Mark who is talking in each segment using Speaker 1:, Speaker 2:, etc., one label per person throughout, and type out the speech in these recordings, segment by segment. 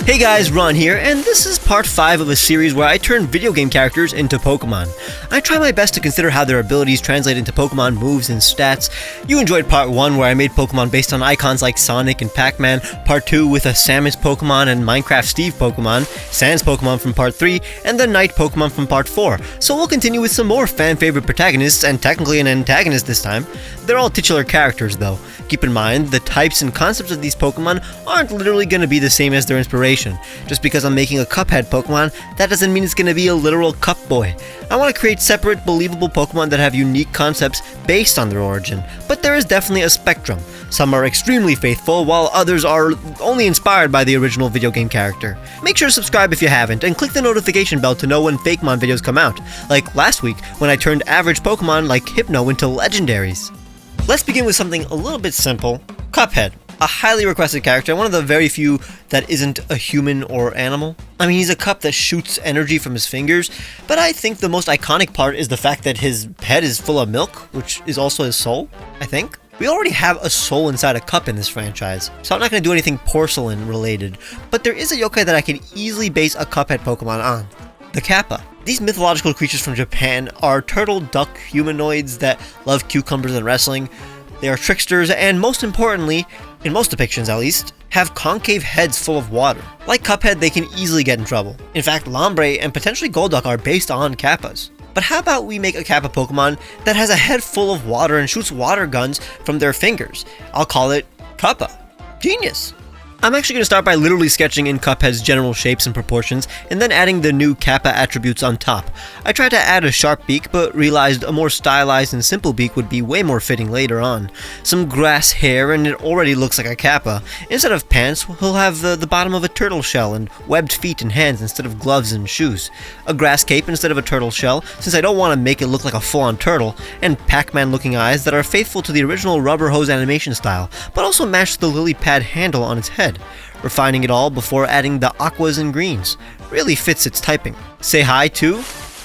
Speaker 1: Hey guys, Ron here, and this is part 5 of a series where I turn video game characters into Pokemon. I try my best to consider how their abilities translate into Pokemon moves and stats. You enjoyed part 1 where I made Pokemon based on icons like Sonic and Pac-Man, part 2 with a Samus Pokemon and Minecraft Steve Pokemon, Sans Pokemon from part 3, and the Knight Pokemon from part 4. So we'll continue with some more fan-favorite protagonists, and technically an antagonist this time. They're all titular characters though. Keep in mind, the types and concepts of these Pokemon aren't literally going to be the same as their inspiration. Just because I'm making a Cuphead Pokemon, that doesn't mean it's going to be a literal Cup Boy. I want to create separate, believable Pokemon that have unique concepts based on their origin, but there is definitely a spectrum. Some are extremely faithful, while others are only inspired by the original video game character. Make sure to subscribe if you haven't, and click the notification bell to know when Fakemon videos come out, like last week when I turned average Pokemon like Hypno into legendaries. Let's begin with something a little bit simple. Cuphead, a highly requested character, one of the very few that isn't a human or animal. I mean, he's a cup that shoots energy from his fingers, but I think the most iconic part is the fact that his head is full of milk, which is also his soul, I think. We already have a soul inside a cup in this franchise, so I'm not going to do anything porcelain related, but there is a yokai that I can easily base a Cuphead Pokemon on. The Kappa. These mythological creatures from Japan are turtle duck humanoids that love cucumbers and wrestling. They are tricksters and, most importantly, in most depictions at least, have concave heads full of water. Like Cuphead, they can easily get in trouble. In fact, Lombre and potentially Golduck are based on Kappas. But how about we make a Kappa Pokemon that has a head full of water and shoots water guns from their fingers? I'll call it Kappa. Genius! I'm actually going to start by literally sketching in Cuphead's general shapes and proportions, and then adding the new Kappa attributes on top. I tried to add a sharp beak, but realized a more stylized and simple beak would be way more fitting later on. Some grass hair, and it already looks like a Kappa. Instead of pants, he'll have the bottom of a turtle shell, and webbed feet and hands instead of gloves and shoes. A grass cape instead of a turtle shell, since I don't want to make it look like a full-on turtle, and Pac-Man looking eyes that are faithful to the original rubber hose animation style, but also match the lily pad handle on its head. Refining it all before adding the aquas and greens. Really fits its typing. Say hi to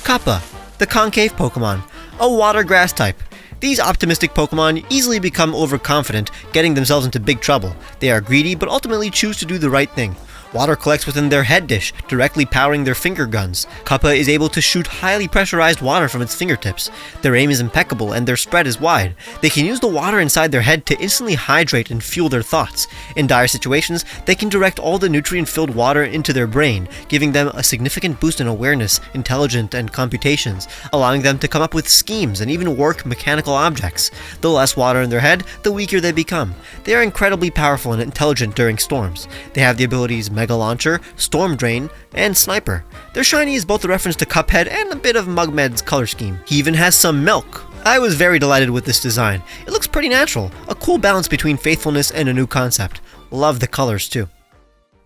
Speaker 1: Kappa, the concave Pokemon, a water grass type. These optimistic Pokemon easily become overconfident, getting themselves into big trouble. They are greedy, but ultimately choose to do the right thing. Water collects within their head dish, directly powering their finger guns. Kappa is able to shoot highly pressurized water from its fingertips. Their aim is impeccable and their spread is wide. They can use the water inside their head to instantly hydrate and fuel their thoughts. In dire situations, they can direct all the nutrient-filled water into their brain, giving them a significant boost in awareness, intelligence, and computations, allowing them to come up with schemes and even work mechanical objects. The less water in their head, the weaker they become. They are incredibly powerful and intelligent during storms. They have the abilities Mega Launcher, Storm Drain, and Sniper. Their shiny is both a reference to Cuphead and a bit of Mugmed's color scheme. He even has some milk. I was very delighted with this design. It looks pretty natural, a cool balance between faithfulness and a new concept. Love the colors too.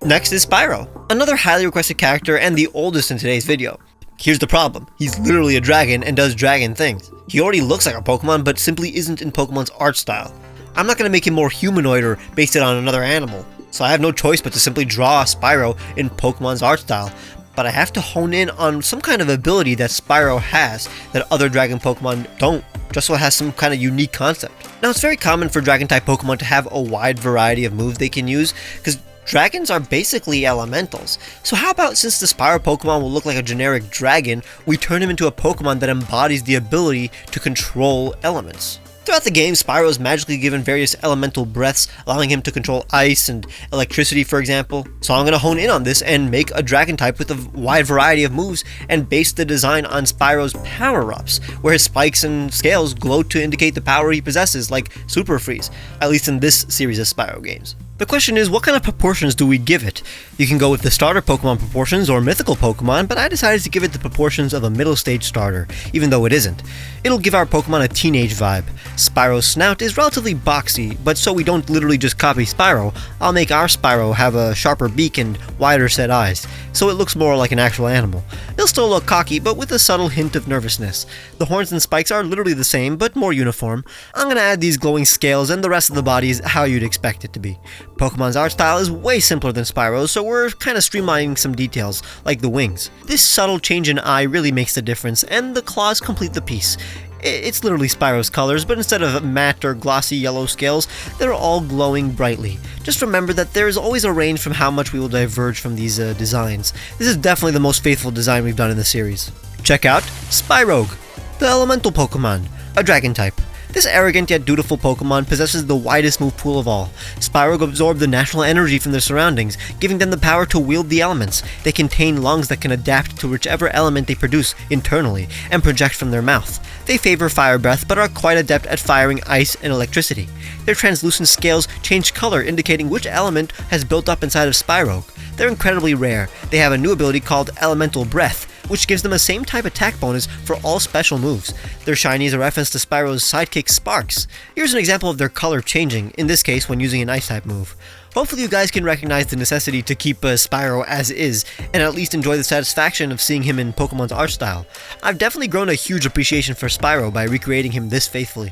Speaker 1: Next is Spyro, another highly requested character and the oldest in today's video. Here's the problem, he's literally a dragon and does dragon things. He already looks like a Pokemon but simply isn't in Pokemon's art style. I'm not going to make him more humanoid or base it on another animal. So I have no choice but to simply draw Spyro in Pokemon's art style, but I have to hone in on some kind of ability that Spyro has that other Dragon Pokemon don't, just so it has some kind of unique concept. Now it's very common for Dragon-type Pokemon to have a wide variety of moves they can use, because dragons are basically elementals. So how about, since the Spyro Pokemon will look like a generic dragon, we turn him into a Pokemon that embodies the ability to control elements. Throughout the game, Spyro is magically given various elemental breaths, allowing him to control ice and electricity, for example. So I'm going to hone in on this and make a dragon type with a wide variety of moves and base the design on Spyro's power-ups, where his spikes and scales glow to indicate the power he possesses, like Super Freeze, at least in this series of Spyro games. The question is, what kind of proportions do we give it? You can go with the starter Pokemon proportions or mythical Pokemon, but I decided to give it the proportions of a middle stage starter, even though it isn't. It'll give our Pokemon a teenage vibe. Spyro's snout is relatively boxy, but so we don't literally just copy Spyro, I'll make our Spyro have a sharper beak and wider set eyes, so it looks more like an actual animal. It'll still look cocky, but with a subtle hint of nervousness. The horns and spikes are literally the same, but more uniform. I'm gonna add these glowing scales, and the rest of the body is how you'd expect it to be. Pokemon's art style is way simpler than Spyro's, so we're kind of streamlining some details, like the wings. This subtle change in eye really makes the difference, and the claws complete the piece. It's literally Spyro's colors, but instead of matte or glossy yellow scales, they're all glowing brightly. Just remember that there is always a range from how much we will diverge from these designs. This is definitely the most faithful design we've done in the series. Check out Spyro, the elemental Pokemon, a dragon type. This arrogant yet dutiful Pokemon possesses the widest move pool of all. Spyro absorb the natural energy from their surroundings, giving them the power to wield the elements. They contain lungs that can adapt to whichever element they produce internally and project from their mouth. They favor fire breath but are quite adept at firing ice and electricity. Their translucent scales change color, indicating which element has built up inside of Spyro. They're incredibly rare. They have a new ability called Elemental Breath, which gives them a same type attack bonus for all special moves. Their shiny is a reference to Spyro's sidekick Sparks. Here's an example of their color changing, in this case when using an ice type move. Hopefully you guys can recognize the necessity to keep Spyro as is, and at least enjoy the satisfaction of seeing him in Pokemon's art style. I've definitely grown a huge appreciation for Spyro by recreating him this faithfully.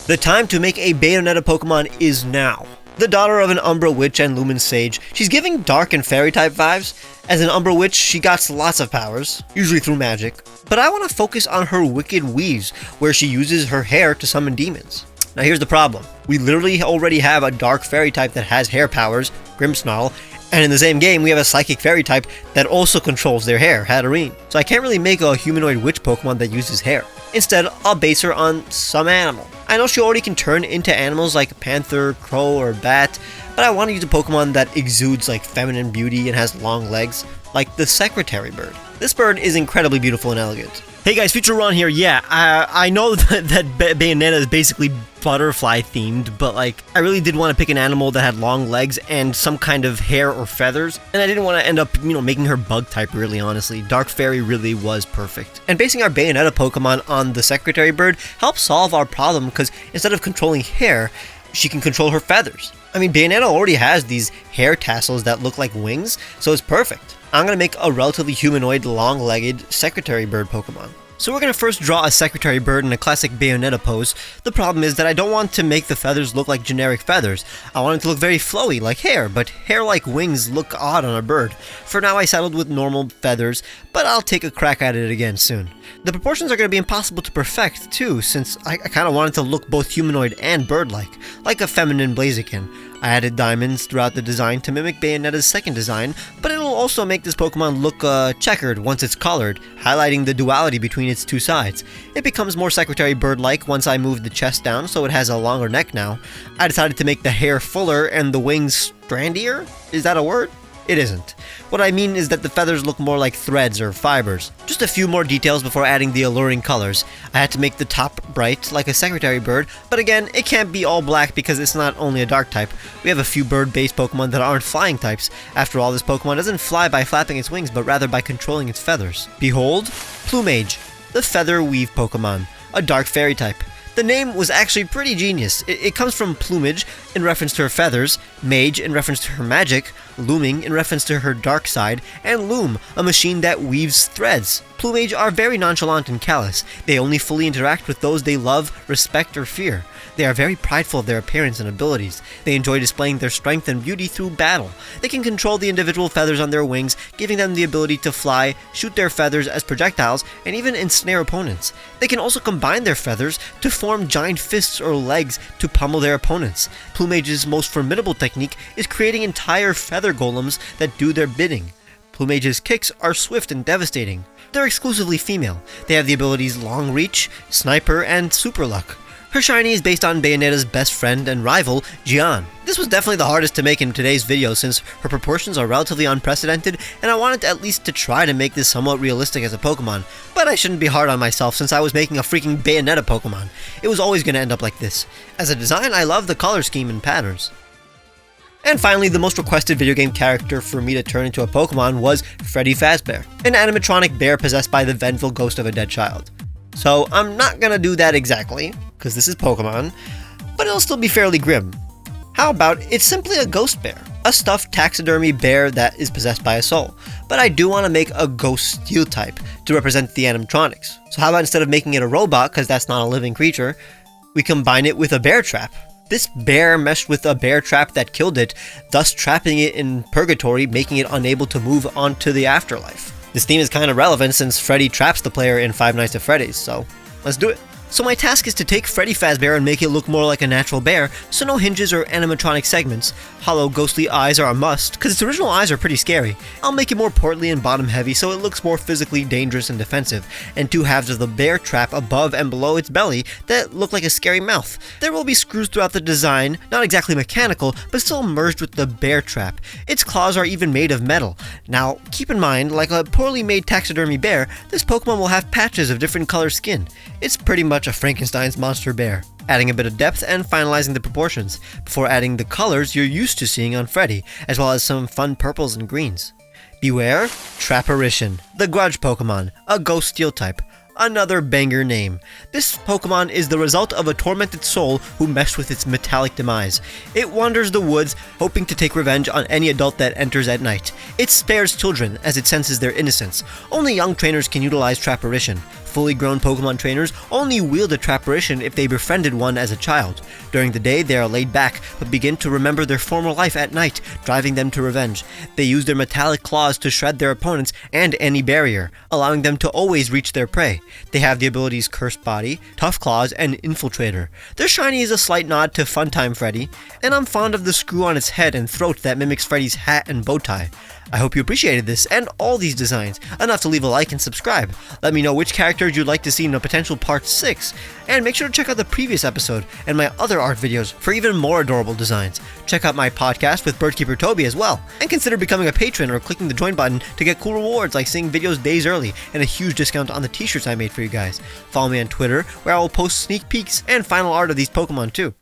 Speaker 1: The time to make a Bayonetta Pokemon is now. The daughter of an Umbra Witch and Lumen Sage, she's giving dark and fairy type vibes. As an Umbra Witch, she got lots of powers, usually through magic, but I want to focus on her wicked weaves, where she uses her hair to summon demons. Now here's the problem. We literally already have a dark fairy type that has hair powers, Grimmsnarl, and in the same game we have a psychic fairy type that also controls their hair, Hatterene. So I can't really make a humanoid witch Pokemon that uses hair. Instead, I'll base her on some animal. I know she already can turn into animals like panther, crow, or bat, but I want to use a Pokemon that exudes like feminine beauty and has long legs, like the secretary bird. This bird is incredibly beautiful and elegant. Hey guys, Future Ron here. Yeah, I know that Bayonetta is basically butterfly themed, but like, I really did want to pick an animal that had long legs and some kind of hair or feathers, and I didn't want to end up, making her bug type, really, honestly. Dark Fairy really was perfect. And basing our Bayonetta Pokemon on the secretary bird helps solve our problem, because instead of controlling hair, she can control her feathers. I mean, Bayonetta already has these hair tassels that look like wings, so it's perfect. I'm going to make a relatively humanoid, long-legged secretary bird Pokemon. So we're going to first draw a secretary bird in a classic Bayonetta pose. The problem is that I don't want to make the feathers look like generic feathers. I want it to look very flowy, like hair, but hair-like wings look odd on a bird. For now I settled with normal feathers, but I'll take a crack at it again soon. The proportions are going to be impossible to perfect too, since I kind of wanted to look both humanoid and bird-like, like a feminine Blaziken. I added diamonds throughout the design to mimic Bayonetta's second design, but it'll also make this Pokemon look checkered once it's colored, highlighting the duality between its two sides. It becomes more secretary bird-like once I move the chest down, so it has a longer neck now. I decided to make the hair fuller and the wings strandier? Is that a word? It isn't. What I mean is that the feathers look more like threads or fibers. Just a few more details before adding the alluring colors. I had to make the top bright like a secretary bird, but again, it can't be all black because it's not only a dark type. We have a few bird-based Pokemon that aren't flying types. After all, this Pokemon doesn't fly by flapping its wings, but rather by controlling its feathers. Behold, Plumage, the feather weave Pokemon, a dark fairy type. The name was actually pretty genius. It comes from plumage, in reference to her feathers, mage, in reference to her magic, looming, in reference to her dark side, and loom, a machine that weaves threads. Plumage are very nonchalant and callous. They only fully interact with those they love, respect, or fear. They are very prideful of their appearance and abilities. They enjoy displaying their strength and beauty through battle. They can control the individual feathers on their wings, giving them the ability to fly, shoot their feathers as projectiles, and even ensnare opponents. They can also combine their feathers to form giant fists or legs to pummel their opponents. Plumage's most formidable technique is creating entire feather golems that do their bidding. Plumage's kicks are swift and devastating. They're exclusively female. They have the abilities Long Reach, Sniper, and Super Luck. Her shiny is based on Bayonetta's best friend and rival, Gian. This was definitely the hardest to make in today's video since her proportions are relatively unprecedented, and I wanted at least to try to make this somewhat realistic as a Pokemon. But I shouldn't be hard on myself since I was making a freaking Bayonetta Pokemon. It was always going to end up like this. As a design, I love the color scheme and patterns. And finally, the most requested video game character for me to turn into a Pokemon was Freddy Fazbear, an animatronic bear possessed by the vengeful ghost of a dead child. So I'm not gonna do that exactly, because this is Pokemon, but it'll still be fairly grim. How about it's simply a ghost bear, a stuffed taxidermy bear that is possessed by a soul. But I do want to make a ghost steel type to represent the animatronics. So how about instead of making it a robot, because that's not a living creature, we combine it with a bear trap. This bear meshed with a bear trap that killed it, thus trapping it in purgatory, making it unable to move on to the afterlife. This theme is kind of relevant since Freddy traps the player in Five Nights at Freddy's, so let's do it. So my task is to take Freddy Fazbear and make it look more like a natural bear, so no hinges or animatronic segments. Hollow ghostly eyes are a must, cause its original eyes are pretty scary. I'll make it more portly and bottom heavy so it looks more physically dangerous and defensive, and 2 halves of the bear trap above and below its belly that look like a scary mouth. There will be screws throughout the design, not exactly mechanical, but still merged with the bear trap. Its claws are even made of metal. Now, keep in mind, like a poorly made taxidermy bear, this Pokemon will have patches of different color skin. It's pretty much a Frankenstein's monster bear, adding a bit of depth and finalizing the proportions, before adding the colors you're used to seeing on Freddy, as well as some fun purples and greens. Beware, Trapparition, the Grudge Pokemon, a Ghost Steel type. Another banger name. This Pokemon is the result of a tormented soul who meshed with its metallic demise. It wanders the woods, hoping to take revenge on any adult that enters at night. It spares children, as it senses their innocence. Only young trainers can utilize Trapparition. Fully grown Pokemon trainers only wield a Trapparition if they befriended one as a child. During the day, they are laid back, but begin to remember their former life at night, driving them to revenge. They use their metallic claws to shred their opponents and any barrier, allowing them to always reach their prey. They have the abilities Cursed Body, Tough Claws, and Infiltrator. Their shiny is a slight nod to Funtime Freddy, and I'm fond of the screw on its head and throat that mimics Freddy's hat and bow tie. I hope you appreciated this and all these designs, enough to leave a like and subscribe. Let me know which characters you'd like to see in a potential part 6, and make sure to check out the previous episode and my other art videos for even more adorable designs. Check out my podcast with Birdkeeper Toby as well, and consider becoming a patron or clicking the join button to get cool rewards like seeing videos days early and a huge discount on the t-shirts I made for you guys. Follow me on Twitter, where I will post sneak peeks and final art of these Pokemon too.